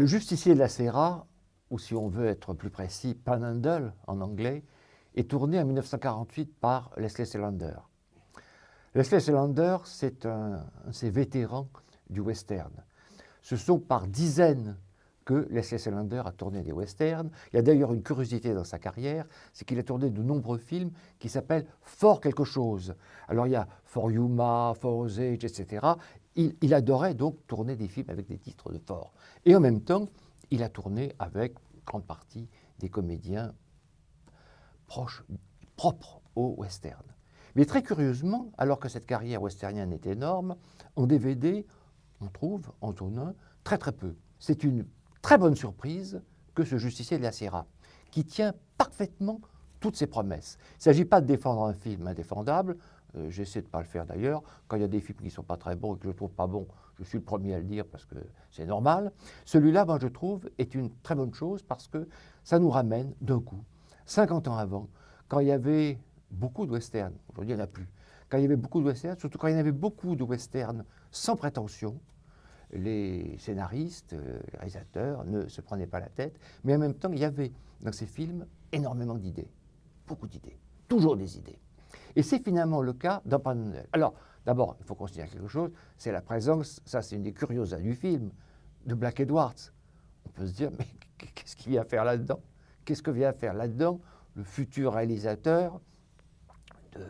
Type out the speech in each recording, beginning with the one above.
Le justicier de la Serra, ou si on veut être plus précis, Panhandle en anglais, est tourné en 1948 par Leslie Selander. Leslie Selander, c'est un de ces vétérans du western. Ce sont par dizaines que Leslie Selander a tourné des westerns. Il y a d'ailleurs une curiosité dans sa carrière, c'est qu'il a tourné de nombreux films qui s'appellent Fort quelque chose. Alors il y a For Yuma, For Osage, etc. Il adorait donc tourner des films avec des titres de fort. Et en même temps, il a tourné avec grande partie des comédiens propres au western. Mais très curieusement, alors que cette carrière westernienne est énorme, en DVD, on trouve en zone 1 très très peu. C'est une très bonne surprise que ce justicier de la Sierra, qui tient parfaitement toutes ses promesses. Il ne s'agit pas de défendre un film indéfendable, j'essaie de ne pas le faire d'ailleurs. Quand il y a des films qui ne sont pas très bons et que je ne trouve pas bons, je suis le premier à le dire parce que c'est normal. Celui-là, moi, je trouve, est une très bonne chose parce que ça nous ramène d'un coup, 50 ans avant, quand il y avait beaucoup de westerns, aujourd'hui il n'y en a plus, quand il y avait beaucoup de westerns, surtout quand il y en avait beaucoup de westerns sans prétention, les scénaristes, les réalisateurs ne se prenaient pas la tête, mais en même temps, il y avait dans ces films énormément d'idées, beaucoup d'idées, toujours des idées. Et c'est finalement le cas dans Panhandle. Alors, d'abord, il faut considérer quelque chose, c'est la présence, ça c'est une des curiosités du film, de Black Edwards. On peut se dire, mais qu'est-ce qu'il vient faire là-dedans? Qu'est-ce que vient faire là-dedans le futur réalisateur de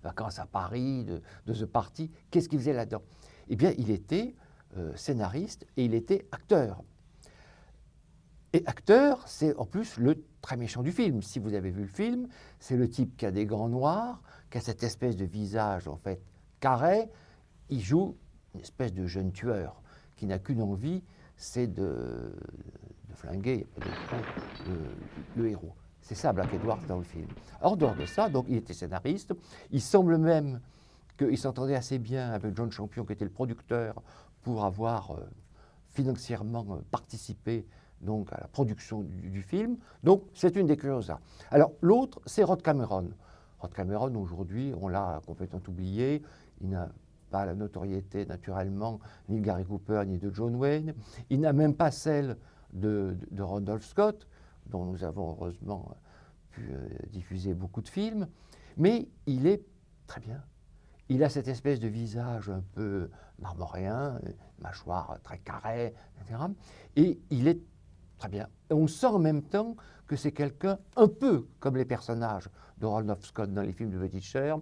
Vacances à Paris, de The Party? Qu'est-ce qu'il faisait là-dedans? Eh bien, il était scénariste et il était acteur. Et acteur, c'est en plus le très méchant du film. Si vous avez vu le film, c'est le type qui a des gants noirs, qui a cette espèce de visage en fait carré. Il joue une espèce de jeune tueur qui n'a qu'une envie, c'est de flinguer le héros. C'est ça Black Edwards dans le film. Hors dehors de ça, donc il était scénariste. Il semble même qu'il s'entendait assez bien avec John Champion, qui était le producteur, pour avoir financièrement participé donc, à la production du film. Donc, c'est une des curiosités. Alors, l'autre, c'est Rod Cameron. Rod Cameron, aujourd'hui, on l'a complètement oublié. Il n'a pas la notoriété, naturellement, ni de Gary Cooper, ni de John Wayne. Il n'a même pas celle de Randolph Scott, dont nous avons heureusement pu diffuser beaucoup de films. Mais il est très bien. Il a cette espèce de visage un peu marmoréen, mâchoire très carrée, etc. Et il est très bien. Et on sent en même temps que c'est quelqu'un, un peu comme les personnages de Randolph Scott dans les films de Butcher,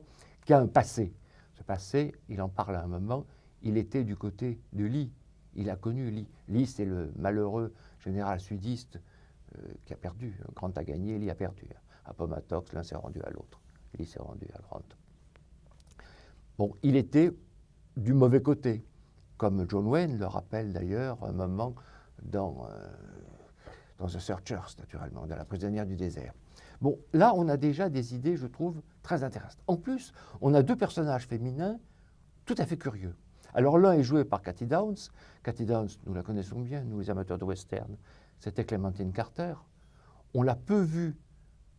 qui a un passé. Ce passé, il en parle à un moment, il était du côté de Lee. Il a connu Lee. Lee, c'est le malheureux général sudiste qui a perdu. Grant a gagné, Lee a perdu. Appomattox, l'un s'est rendu à l'autre. Lee s'est rendu à Grant. Bon, il était du mauvais côté, comme John Wayne le rappelle d'ailleurs un moment dans The Searchers, naturellement, dans La prisonnière du désert. Bon, là, on a déjà des idées, je trouve, très intéressantes. En plus, on a deux personnages féminins tout à fait curieux. Alors, l'un est joué par Cathy Downs. Cathy Downs, nous la connaissons bien, nous les amateurs de western. C'était Clementine Carter. On l'a peu vue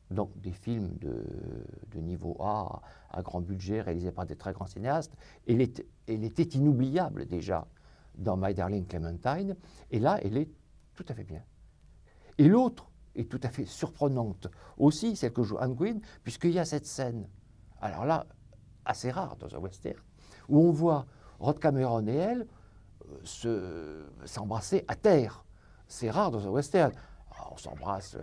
dans des films de niveau A, à grand budget, réalisés par des très grands cinéastes. Elle était inoubliable déjà dans My Darling Clementine. Et là, elle est tout à fait bien. Et l'autre est tout à fait surprenante aussi, celle que joue Anne Gwynn, puisqu'il y a cette scène, alors là, assez rare dans un western, où on voit Rod Cameron et elle s'embrasser à terre. C'est rare dans un western. Alors, on s'embrasse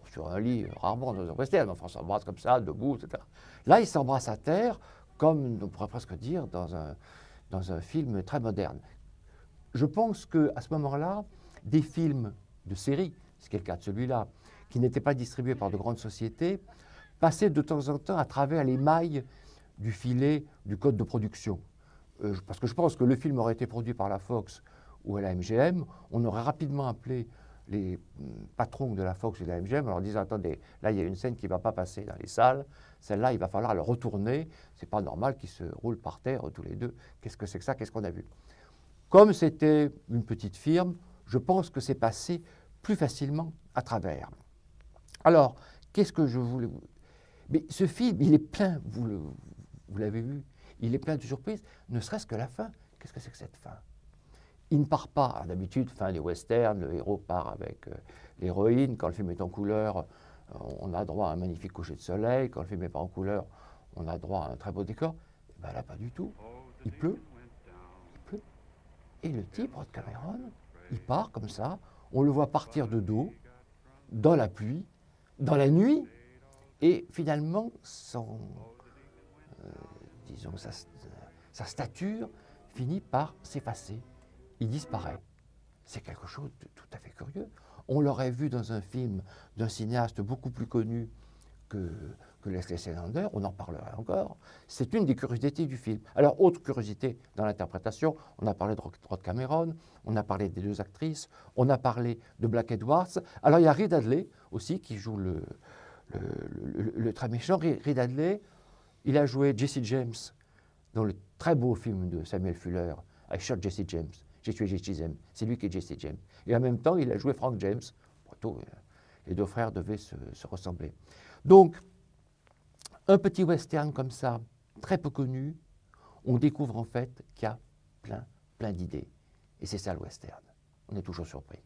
sur un lit, rarement dans un western, enfin on s'embrasse comme ça, debout, etc. Là, ils s'embrassent à terre, comme on pourrait presque dire dans un film très moderne. Je pense qu'à ce moment-là, des films de série, ce qui est le cas de celui-là, qui n'étaient pas distribués par de grandes sociétés, passaient de temps en temps à travers les mailles du filet du code de production. Parce que je pense que le film aurait été produit par la Fox ou à la MGM, on aurait rapidement appelé les patrons de la Fox et de la MGM en leur disant « Attendez, là il y a une scène qui ne va pas passer dans les salles, celle-là il va falloir la retourner, c'est pas normal qu'ils se roulent par terre tous les deux, qu'est-ce que c'est que ça, qu'est-ce qu'on a vu ?» Comme c'était une petite firme, je pense que c'est passé plus facilement à travers. Alors, qu'est-ce que je voulais... Mais ce film, il est plein, vous l'avez vu, il est plein de surprises, ne serait-ce que la fin. Qu'est-ce que c'est que cette fin? Il ne part pas, d'habitude, les westerns, le héros part avec l'héroïne. Quand le film est en couleur, on a droit à un magnifique coucher de soleil. Quand le film n'est pas en couleur, on a droit à un très beau décor. Et bien là, pas du tout. Il pleut. Il pleut. Et le type, Rod Cameron, il part comme ça. On le voit partir de dos, dans la pluie, dans la nuit. Et finalement, sa stature finit par s'effacer. Il disparaît. C'est quelque chose de tout à fait curieux. On l'aurait vu dans un film d'un cinéaste beaucoup plus connu que Leslie Selander, on en parlerait encore. C'est une des curiosités du film. Alors, autre curiosité dans l'interprétation, on a parlé de Rod Cameron, on a parlé des deux actrices, on a parlé de Black Edwards. Alors, il y a Reed Hadley aussi qui joue le très méchant. Reed Hadley, il a joué Jesse James dans le très beau film de Samuel Fuller, I Shot Jesse James. J'ai tué Jesse James. C'est lui qui est Jesse James. Et en même temps, il a joué Frank James. Plutôt, les deux frères devaient se ressembler. Donc, un petit western comme ça, très peu connu, on découvre en fait qu'il y a plein d'idées. Et c'est ça le western. On est toujours surpris.